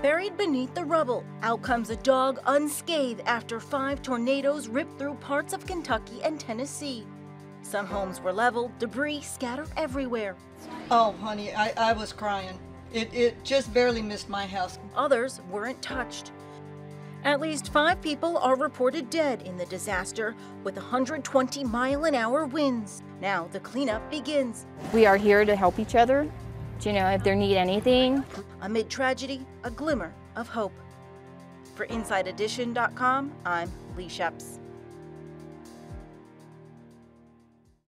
Buried beneath the rubble, out comes a dog unscathed after 5 tornadoes ripped through parts of Kentucky and Tennessee. Some homes were leveled, debris scattered everywhere. Oh, honey, I was crying. It just barely missed my house. Others weren't touched. At least 5 people are reported dead in the disaster with 120-mile-an-hour winds. Now the cleanup begins. We are here to help each other, if they need anything. Amid tragedy, a glimmer of hope. For InsideEdition.com, I'm Lee Sheps.